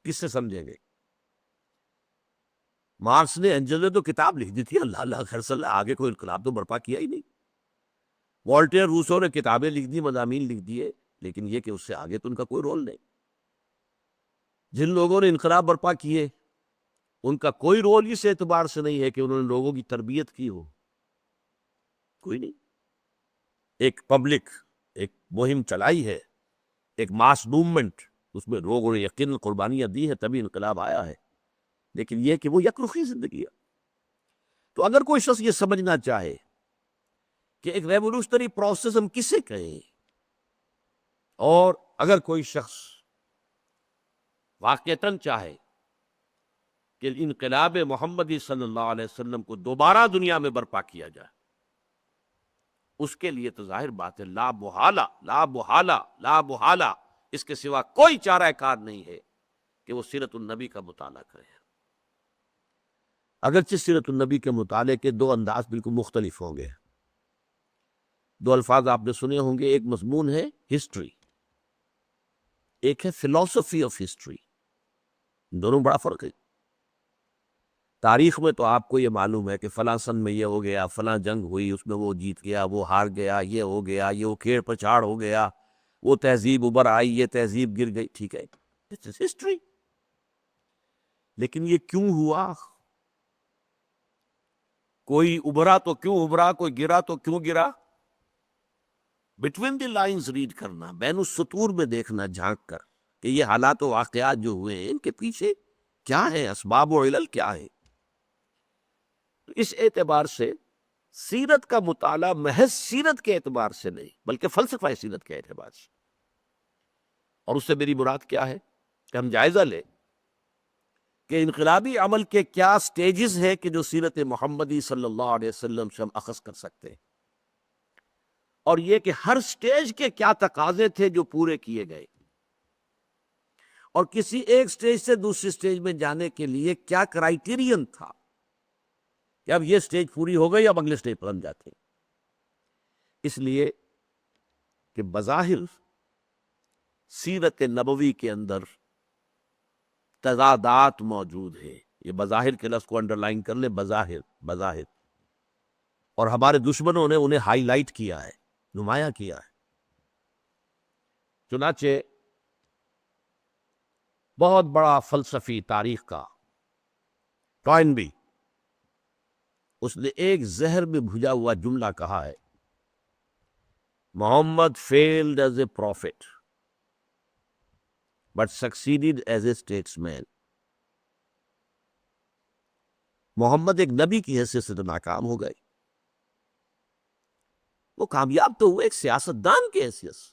کس سے سمجھیں گے؟ مارکس نے، اینجل نے تو کتاب لکھ دی تھی، اللہ اللہ خیر صلی اللہ، آگے کوئی انقلاب تو برپا کیا ہی نہیں۔ والٹیر روسو نے کتابیں لکھ دی، مضامین لکھ دیے، لیکن یہ کہ اس سے آگے تو ان کا کوئی رول نہیں۔ جن لوگوں نے انقلاب برپا کیے ان کا کوئی رول اس اعتبار سے نہیں ہے کہ انہوں نے لوگوں کی تربیت کی ہو، کوئی نہیں۔ ایک پبلک ایک مہم چلائی ہے، ایک ماس موومنٹ، اس میں لوگوں نے یقین قربانیاں دی ہیں، تبھی انقلاب آیا ہے، لیکن یہ کہ وہ یک رخی زندگی ہے۔ تو اگر کوئی شخص یہ سمجھنا چاہے کہ ایک ریولوشنری پروسیس ہم کسے کہیں، اور اگر کوئی شخص واقعتاً چاہے کہ انقلاب محمدی صلی اللہ علیہ وسلم کو دوبارہ دنیا میں برپا کیا جائے، اس کے لیے تو ظاہر بات ہے لا محالہ، لا محالہ، لا محالہ، اس کے سوا کوئی چارہ کار نہیں ہے کہ وہ سیرت النبی کا مطالعہ کرے۔ اگرچہ سیرت النبی کے مطالعے کے 2 انداز بالکل مختلف ہوں گے۔ 2 الفاظ آپ نے سنے ہوں گے، ایک مضمون ہے ہسٹری، ایک ہے فلسفی آف ہسٹری، دونوں بڑا فرق ہے۔ تاریخ میں تو آپ کو یہ معلوم ہے کہ فلاں سن میں یہ ہو گیا، فلاں جنگ ہوئی، اس میں وہ جیت گیا، وہ ہار گیا، یہ ہو گیا، یہ وہ کھیڑ پچھاڑ ہو گیا، وہ تہذیب ابھر آئی، یہ تہذیب گر گئی، ٹھیک ہے، ہسٹری۔ لیکن یہ کیوں ہوا، کوئی ابھرا تو کیوں ابھرا، کوئی گرا تو کیوں گرا، بٹوین دی لائنز ریڈ کرنا، بین السطور میں دیکھنا، جھانک کر کہ یہ حالات و واقعات جو ہوئے ہیں ان کے پیچھے کیا ہے، اسباب و علل کیا ہے۔ اس اعتبار سے سیرت کا مطالعہ محض سیرت کے اعتبار سے نہیں بلکہ فلسفہ سیرت کے اعتبار سے. اور اس سے میری مراد کیا ہے کہ ہم جائزہ لیں کہ انقلابی عمل کے کیا سٹیجز ہیں کہ جو سیرت محمدی صلی اللہ علیہ وسلم سے ہم اخذ کر سکتے ہیں، اور یہ کہ ہر سٹیج کے کیا تقاضے تھے جو پورے کیے گئے، اور کسی ایک سٹیج سے دوسری سٹیج میں جانے کے لیے کیا کرائیٹیرین تھا کہ اب یہ سٹیج پوری ہو گئی، اب اگلے سٹیج پر ہم جاتے ہیں. اس لیے کہ بظاہر سیرت نبوی کے اندر تضادات موجود ہیں. یہ بظاہر کے لفظ کو انڈر لائن کر لیں، بظاہر بظاہر. اور ہمارے دشمنوں نے انہیں ہائی لائٹ کیا ہے، نمایاں کیا ہے. چنانچہ بہت بڑا فلسفی تاریخ کا ٹوائن بھی، اس نے ایک زہر میں بھجا ہوا جملہ کہا ہے: محمد failed as a prophet but succeeded as a statesman. محمد ایک نبی کی حیثیت سے تو ناکام ہو گئے، وہ کامیاب تو ہوئے ایک سیاستدان کی حیثیت سے.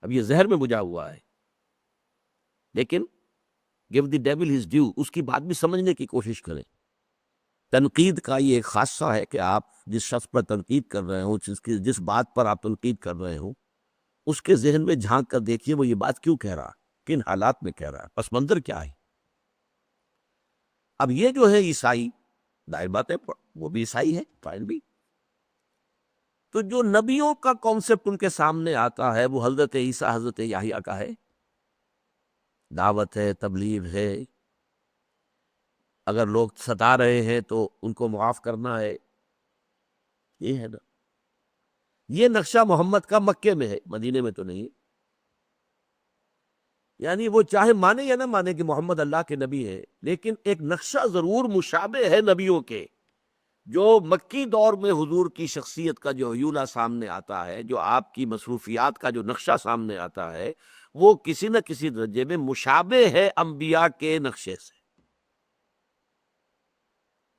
اب یہ زہر میں بجھا ہوا ہے، لیکن give the devil his due، اس کی بات بھی سمجھنے کی کوشش کریں. تنقید کا یہ ایک خاصہ ہے کہ آپ جس شخص پر تنقید کر رہے ہوں، جس بات پر آپ تنقید کر رہے ہوں، اس کے ذہن میں جھانک کر دیکھیے وہ یہ بات کیوں کہہ رہا، کن حالات میں کہہ رہا ہے، پس منظر کیا ہے. اب یہ جو ہے عیسائی، ظاہر بات ہے وہ بھی عیسائی ہے، فائن بھی. تو جو نبیوں کا کانسیپٹ ان کے سامنے آتا ہے وہ حضرت عیسیٰ حضرت یحییٰ کا ہے، دعوت ہے، تبلیغ ہے. اگر لوگ ستا رہے ہیں تو ان کو معاف کرنا ہے، یہ ہے نا. یہ نقشہ محمد کا مکے میں ہے، مدینے میں تو نہیں. یعنی وہ چاہے مانے یا نہ مانے کہ محمد اللہ کے نبی ہے، لیکن ایک نقشہ ضرور مشابہ ہے نبیوں کے. جو مکی دور میں حضور کی شخصیت کا جو ہیولہ سامنے آتا ہے، جو آپ کی مصروفیات کا جو نقشہ سامنے آتا ہے، وہ کسی نہ کسی درجے میں مشابہ ہے انبیاء کے نقشے سے.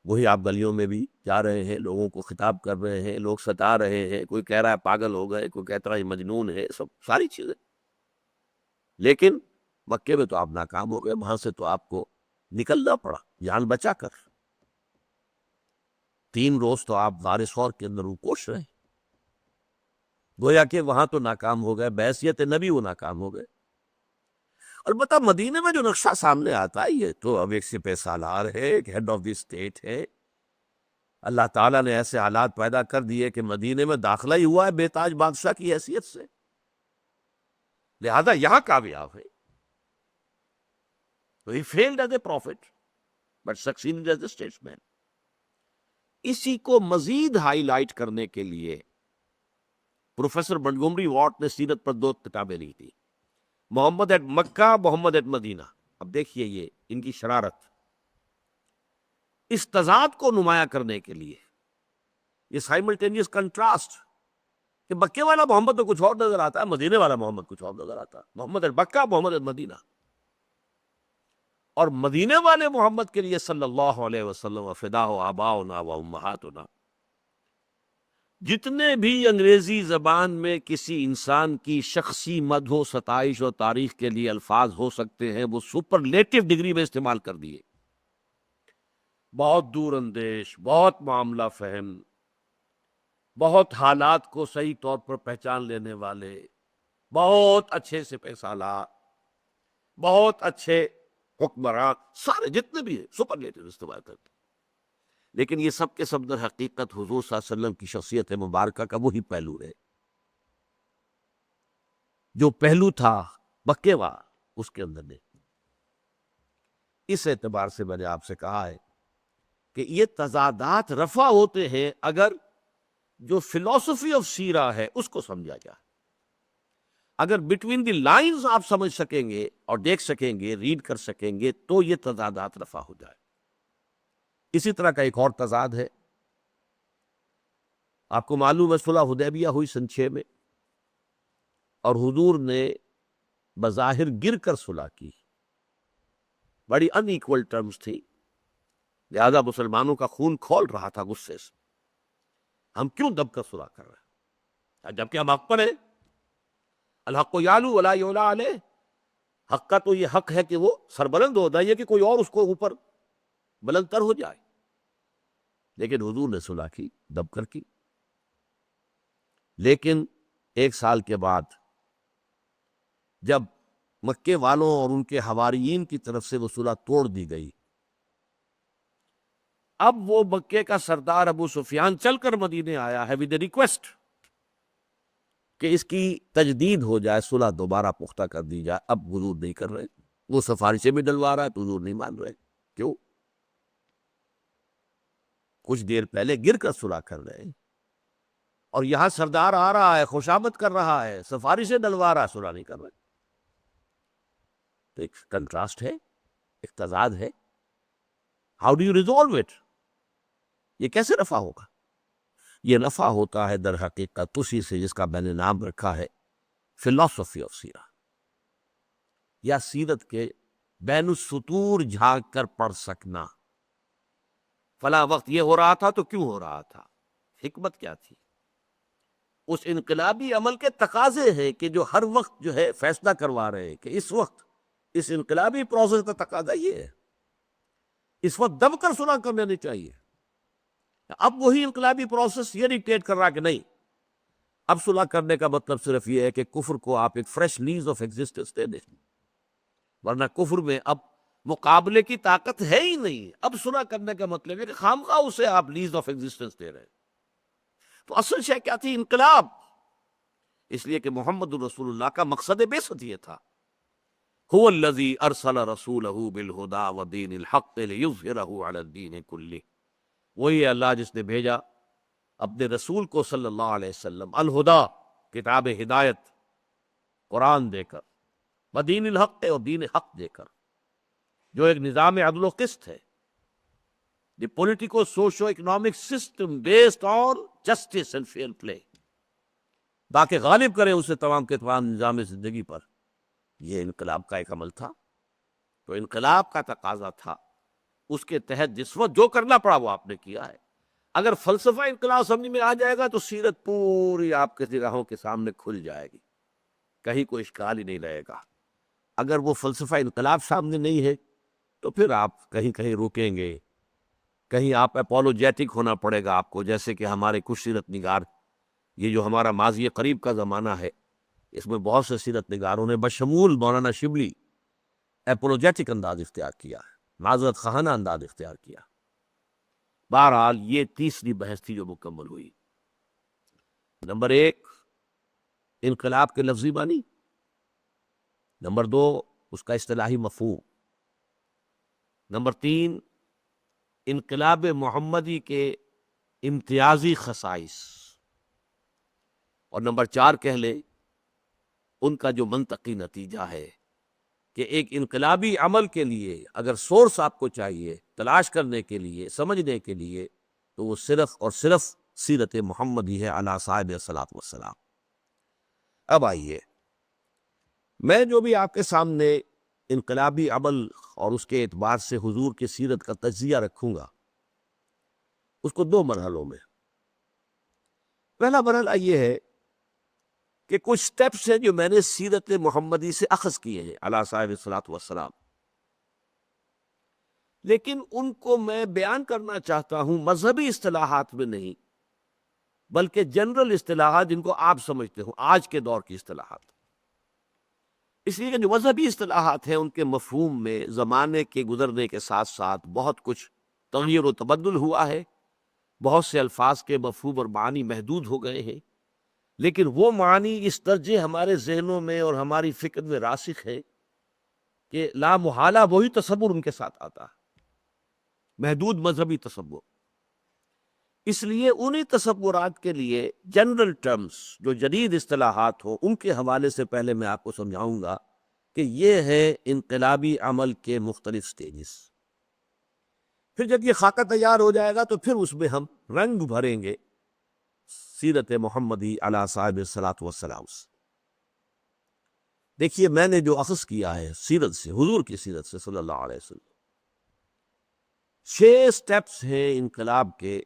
وہی آپ گلیوں میں بھی جا رہے ہیں، لوگوں کو خطاب کر رہے ہیں، لوگ ستا رہے ہیں، کوئی کہہ رہا ہے پاگل ہو گئے، کوئی کہتا ہے یہ مجنون ہے، سب ساری چیزیں. لیکن مکے میں تو آپ ناکام ہو گئے، وہاں سے تو آپ کو نکلنا پڑا جان بچا کر. 3 روز تو آپ غار ثور کے اندر کوش رہے، گویا کہ وہاں تو ناکام ہو گئے، بحیثیت نبی وہ ناکام ہو گئے. البتہ مدینے میں جو نقشہ سامنے آتا ہے یہ تو اب ایک سپہ سالار ہے، ایک ہیڈ آف دی اسٹیٹ ہے. اللہ تعالیٰ نے ایسے حالات پیدا کر دیے کہ مدینے میں داخلہ ہی ہوا ہے بے تاج بادشاہ کی حیثیت سے، لہذا یہاں کامیاب ہے. تو he failed as a prophet but succeeded as a statesman. اسی کو مزید ہائی لائٹ کرنے کے لیے پروفیسر منٹگومری واٹ نے سیرت پر 2 کتابیں لکھی تھی، محمد at Mecca, Muhammad at Medina. اب دیکھیے یہ ان کی شرارت، اس تضاد کو نمایاں کرنے کے لیے یہ سائملٹینیس کنٹراسٹ کہ مکے والا محمد تو کچھ اور نظر آتا ہے، مدینے والا محمد کچھ اور نظر آتا ہے. محمد at Mecca, Muhammad at Medina. اور مدینے والے محمد کے لیے صلی اللہ علیہ وسلم فدا آباؤنا و امہاتنا، جتنے بھی انگریزی زبان میں کسی انسان کی شخصی مدح و ستائش اور تعریف کے لیے الفاظ ہو سکتے ہیں وہ سپرلیٹو ڈگری میں استعمال کر دیے. بہت دور اندیش، بہت معاملہ فہم، بہت حالات کو صحیح طور پر پہچان لینے والے، بہت اچھے سپہ سالار، بہت اچھے حکمران، سارے جتنے بھی ہیں سپرلیٹو استعمال کرتے. لیکن یہ سب کے سب در حقیقت حضور صلی اللہ علیہ وسلم کی شخصیت مبارکہ کا وہی پہلو ہے جو پہلو تھا مکے والا اس کے اندر نہیں. اس اعتبار سے میں نے آپ سے کہا ہے کہ یہ تضادات رفع ہوتے ہیں اگر جو فلسفی آف سیرہ ہے اس کو سمجھا جائے. اگر بٹوین دی لائنز آپ سمجھ سکیں گے اور دیکھ سکیں گے، ریڈ کر سکیں گے، تو یہ تضادات رفع ہو جائے. اسی طرح کا ایک اور تضاد ہے، آپ کو معلوم ہے صلح حدیبیہ ہوئی سن 6 میں، اور حضور نے بظاہر گر کر صلح کی، بڑی ان ایکول ٹرمز تھی، لہذا مسلمانوں کا خون کھول رہا تھا غصے سے، ہم کیوں دب کر صلح کر رہے ہیں جبکہ ہم حق پر ہیں؟ الحق یعلو ولا یعلی علیہ، حق کا تو یہ حق ہے کہ وہ سربلند ہو جائے کہ کوئی اور اس کو اوپر بلند تر ہو جائے، لیکن حضور نے صلح کی، دب کر کی۔ لیکن 1 سال کے بعد جب مکے والوں اور ان کے حواریین کی طرف سے وہ صلح توڑ دی گئی، اب وہ مکے کا سردار ابو سفیان چل کر مدینے آیا ہے ود ریکویسٹ کہ اس کی تجدید ہو جائے، صلح دوبارہ پختہ کر دی جائے۔ اب حضور نہیں کر رہے، وہ سفارشیں بھی ڈلوا رہا ہے تو حضور نہیں مان رہے۔ کیوں؟ کچھ دیر پہلے گر کر صلح کر رہے ہیں، اور یہاں سردار آ رہا ہے، خوشامد کر رہا ہے، سفارشیں ڈلوا رہا ہے، صلح نہیں کر رہے۔ تو ایک کنٹراسٹ ہے، ایک تضاد ہے۔ How do you resolve it? یہ کیسے نفع ہوگا؟ یہ نفع ہوتا ہے در حقیقت اسی سے جس کا میں نے نام رکھا ہے فلاسفی آف سیرہ، یا سیرت کے بین السطور جھانک کر پڑھ سکنا۔ فلاں وقت یہ ہو رہا تھا تو کیوں ہو رہا تھا، حکمت کیا تھی؟ اس انقلابی عمل کے تقاضے ہیں کہ جو ہر وقت جو ہے فیصلہ کروا رہے ہیں کہ اس وقت اس انقلابی پروسیس کا تقاضا یہ ہے، اس وقت دب کر صلح کر لینی چاہیے۔ اب وہی انقلابی پروسیس یہ ڈکٹیٹ کر رہا کہ نہیں، اب صلح کرنے کا مطلب صرف یہ ہے کہ کفر کو آپ ایک فریش لیز آف ایگزسٹنس دے دیں، ورنہ کفر میں اب مقابلے کی طاقت ہے ہی نہیں۔ اب صلح کرنے کا مطلب ہے کہ خامخواہ اسے آپ لیز آف ایگزسٹنس دے رہے ہیں۔ تو اصل شے کیا تھی؟ انقلاب۔ اس لیے کہ محمد رسول اللہ کا مقصد بعثت یہ تھا، هو الذی ارسل رسولہ بالہدی ودین الحق لیظہرہ علی الدین کلہ، وہی اللہ جس نے بھیجا اپنے رسول کو صلی اللہ علیہ وسلم الہدا، کتاب ہدایت قرآن دے کر، ودین الحق، اور دین حق دے کر، جو ایک نظام عدل و قسط ہے، the politico socio economic system based on justice and fair play, تاکہ غالب کرے اسے تمام کے تمام نظام زندگی پر۔ یہ انقلاب کا ایک عمل تھا۔ تو انقلاب کا تقاضا تھا، اس کے تحت جس وقت جو کرنا پڑا وہ آپ نے کیا ہے۔ اگر فلسفہ انقلاب سمجھ میں آ جائے گا تو سیرت پوری آپ کے نگاہوں کے سامنے کھل جائے گی، کہیں کوئی اشکال ہی نہیں رہے گا۔ اگر وہ فلسفہ انقلاب سامنے نہیں ہے تو پھر آپ کہیں کہیں رکیں گے، کہیں آپ اپولوجیٹک ہونا پڑے گا آپ کو، جیسے کہ ہمارے کچھ سیرت نگار، یہ جو ہمارا ماضی قریب کا زمانہ ہے، اس میں بہت سے سیرت نگاروں نے بشمول مولانا شبلی اپولوجیٹک انداز اختیار کیا ہے، معذرت خواہانہ انداز اختیار کیا۔ بہرحال یہ تیسری بحث تھی جو مکمل ہوئی۔ نمبر 1 انقلاب کے لفظی معنی، نمبر 2 اس کا اصطلاحی مفہوم، نمبر 3 انقلاب محمدی کے امتیازی خصائص، اور نمبر 4 کہہ لیں ان کا جو منطقی نتیجہ ہے کہ ایک انقلابی عمل کے لیے اگر سورس آپ کو چاہیے تلاش کرنے کے لیے، سمجھنے کے لیے، تو وہ صرف اور صرف سیرت محمدی ہے علی صاحب الصلاۃ والسلام۔ اب آئیے، میں جو بھی آپ کے سامنے انقلابی عمل اور اس کے اعتبار سے حضور کی سیرت کا تجزیہ رکھوں گا، اس کو 2 مرحلوں میں۔ پہلا مرحلہ یہ ہے کہ کچھ سٹیپس ہیں جو میں نے سیرت محمدی سے اخذ کیے ہیں علی صاحب الصلاۃ والسلام، لیکن ان کو میں بیان کرنا چاہتا ہوں مذہبی اصطلاحات میں نہیں، بلکہ جنرل اصطلاحات جن کو آپ سمجھتے ہو، آج کے دور کی اصطلاحات۔ اس لیے کہ جو مذہبی اصطلاحات ہیں ان کے مفہوم میں زمانے کے گزرنے کے ساتھ ساتھ بہت کچھ تغیر و تبدل ہوا ہے، بہت سے الفاظ کے مفہوم اور معنی محدود ہو گئے ہیں، لیکن وہ معنی اس درجے ہمارے ذہنوں میں اور ہماری فکر میں راسخ ہے کہ لا محالہ وہی تصور ان کے ساتھ آتا ہے، محدود مذہبی تصور۔ اس لیے انہی تصورات کے لیے جنرل ٹرمز جو جدید اصطلاحات ہوں ان کے حوالے سے پہلے میں آپ کو سمجھاؤں گا کہ یہ ہے انقلابی عمل کے مختلف سٹیجز۔ پھر جب یہ خاکہ تیار ہو جائے گا تو پھر اس میں ہم رنگ بھریں گے سیرت محمدی علی صاحب الصلاۃ والسلام سے۔ دیکھیے، میں نے جو اخذ کیا ہے سیرت سے، حضور کی سیرت سے صلی اللہ علیہ وسلم، 6 سٹیپس ہیں انقلاب کے،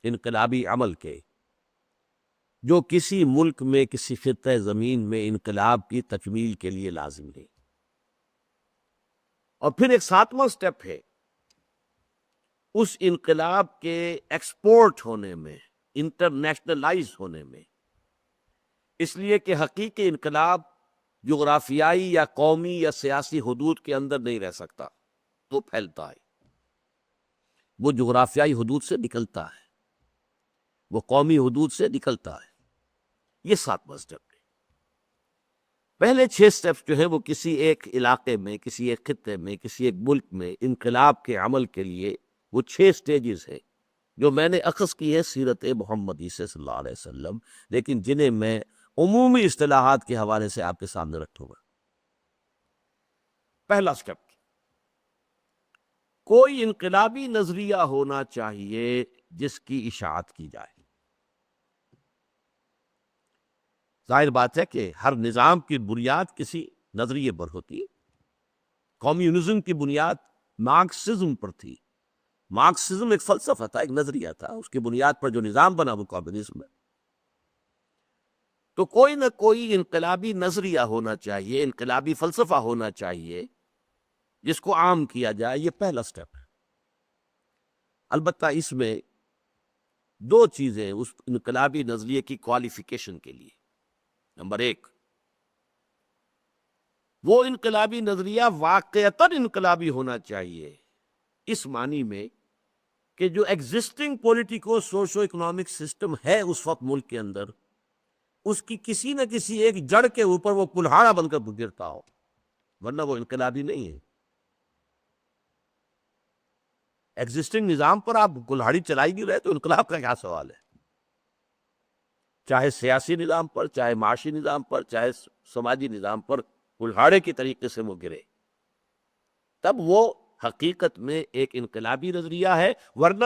انقلابی عمل کے، جو کسی ملک میں، کسی خطہ زمین میں انقلاب کی تکمیل کے لیے لازم ہے۔ اور پھر ایک 7واں سٹیپ ہے اس انقلاب کے ایکسپورٹ ہونے میں، انٹرنیشنلائز ہونے میں، اس لیے کہ حقیقی انقلاب جغرافیائی یا قومی یا سیاسی حدود کے اندر نہیں رہ سکتا، وہ پھیلتا ہے، وہ جغرافیائی حدود سے نکلتا ہے، وہ قومی حدود سے نکلتا ہے۔ یہ 7واں سٹیپ ہے۔ پہلے 6 سٹیپس جو ہیں وہ کسی ایک علاقے میں، کسی ایک خطے میں، کسی ایک ملک میں انقلاب کے عمل کے لیے وہ 6 سٹیجز ہیں جو میں نے اخذ کی ہے سیرت محمدی سے صلی اللہ علیہ وسلم، لیکن جنہیں میں عمومی اصطلاحات کے حوالے سے آپ کے سامنے رکھوں گا۔ پہلا سٹیپ، کوئی انقلابی نظریہ ہونا چاہیے جس کی اشاعت کی جائے۔ ظاہر بات ہے کہ ہر نظام کی بنیاد کسی نظریے پر ہوتی ہے۔ کمیونزم کی بنیاد مارکسزم پر تھی۔ مارکسزم ایک فلسفہ تھا، ایک نظریہ تھا، اس کی بنیاد پر جو نظام بنا وہ کمیونزم ہے۔ تو کوئی نہ کوئی انقلابی نظریہ ہونا چاہیے، انقلابی فلسفہ ہونا چاہیے جس کو عام کیا جائے۔ یہ پہلا سٹیپ ہے۔ البتہ اس میں 2 چیزیں اس انقلابی نظریے کی کوالیفیکیشن کے لیے۔ نمبر 1، وہ انقلابی نظریہ واقعتاً انقلابی ہونا چاہیے، اس معنی میں کہ جو existing politico socio economic system ہے اس وقت ملک کے اندر، اس کی کسی نہ کسی ایک جڑ کے اوپر وہ کلہاڑا بن کر گرتا ہو، ورنہ وہ انقلابی نہیں ہے۔ ایگزسٹنگ نظام پر آپ کلہاڑی چلائی نہیں رہے تو انقلاب کا کیا سوال ہے؟ چاہے سیاسی نظام پر، چاہے معاشی نظام پر، چاہے سماجی نظام پر کلہاڑے کی طریقے سے وہ گرے، تب وہ حقیقت میں ایک انقلابی نظریہ ہے، ورنہ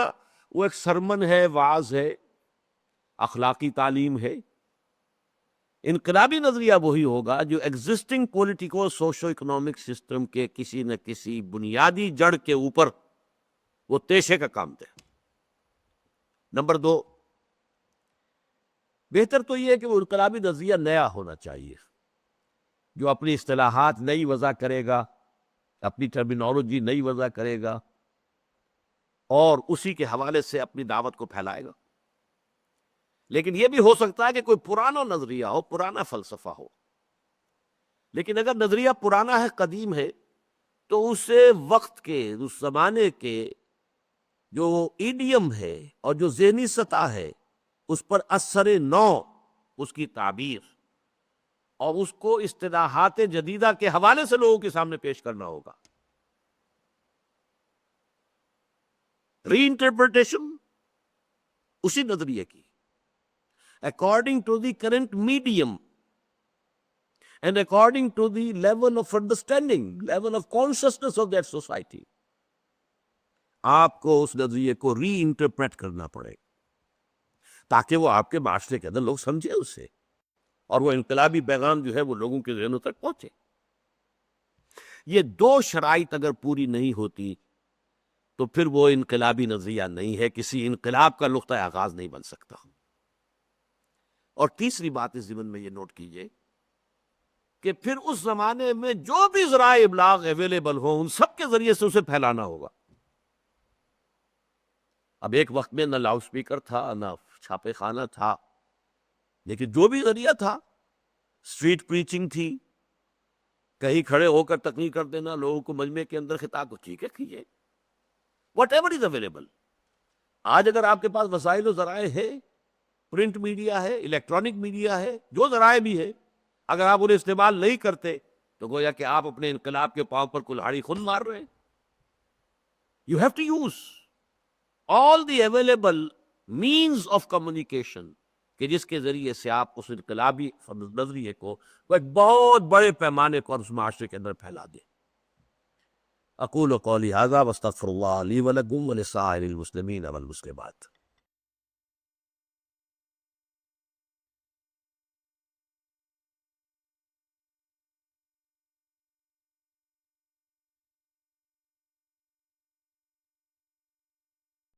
وہ ایک سرمن ہے، وعظ ہے، اخلاقی تعلیم ہے۔ انقلابی نظریہ وہی ہوگا جو existing politico socio economic system کے کسی نہ کسی بنیادی جڑ کے اوپر وہ تیشے کا کام دے۔ نمبر 2، بہتر تو یہ ہے کہ وہ انقلابی نظریہ نیا ہونا چاہیے، جو اپنی اصطلاحات نئی وضع کرے گا، اپنی ٹرمینالوجی نئی وضع کرے گا اور اسی کے حوالے سے اپنی دعوت کو پھیلائے گا۔ لیکن یہ بھی ہو سکتا ہے کہ کوئی پرانا نظریہ ہو، پرانا فلسفہ ہو، لیکن اگر نظریہ پرانا ہے، قدیم ہے، تو اسے وقت کے، اس زمانے کے جو ایڈیم ہے اور جو ذہنی سطح ہے اس پر اثر نو، اس کی تعبیر اور اس کو اصطلاحات جدیدہ کے حوالے سے لوگوں کے سامنے پیش کرنا ہوگا۔ ری انٹرپریٹیشن اسی نظریے کی according to the current medium and according to the level of understanding, level of consciousness of that society، آپ کو اس نظریے کو ری انٹرپریٹ کرنا پڑے تاکہ وہ آپ کے معاشرے کے اندر لوگ سمجھے اسے، اور وہ انقلابی پیغام جو ہے وہ لوگوں کے ذہنوں تک پہنچے۔ یہ 2 شرائط اگر پوری نہیں ہوتی تو پھر وہ انقلابی نظریہ نہیں ہے، کسی انقلاب کا نقطہ آغاز نہیں بن سکتا۔ اور تیسری بات اس ضمن میں یہ نوٹ کیجئے کہ پھر اس زمانے میں جو بھی ذرائع ابلاغ اویلیبل ہوں ان سب کے ذریعے سے اسے پھیلانا ہوگا۔ اب ایک وقت میں نہ لاؤڈ سپیکر تھا، نہ چھاپے خانہ تھا، لیکن جو بھی ذریعہ تھا، اسٹریٹ پریچنگ تھی، کہیں کھڑے ہو کر تقریر کر دینا، لوگوں کو مجمع کے اندر خطاب کو، ٹھیک ہے کیجیے، واٹ ایور از اویلیبل۔ آج اگر آپ کے پاس وسائل و ذرائع ہے، پرنٹ میڈیا ہے، الیکٹرانک میڈیا ہے، جو ذرائع بھی ہے، اگر آپ انہیں استعمال نہیں کرتے تو گویا کہ آپ اپنے انقلاب کے پاؤں پر کلہاڑی خود مار رہے ہیں۔ You have to use all the available means of communication کہ جس کے ذریعے سے آپ اس انقلابی نظریے کو ایک بہت بڑے پیمانے پر اس معاشرے کے اندر پھیلا دیں۔ اقول قولی ھذا واستغفر اللہ لی ولکم ولسائر المسلمین والمسلمات۔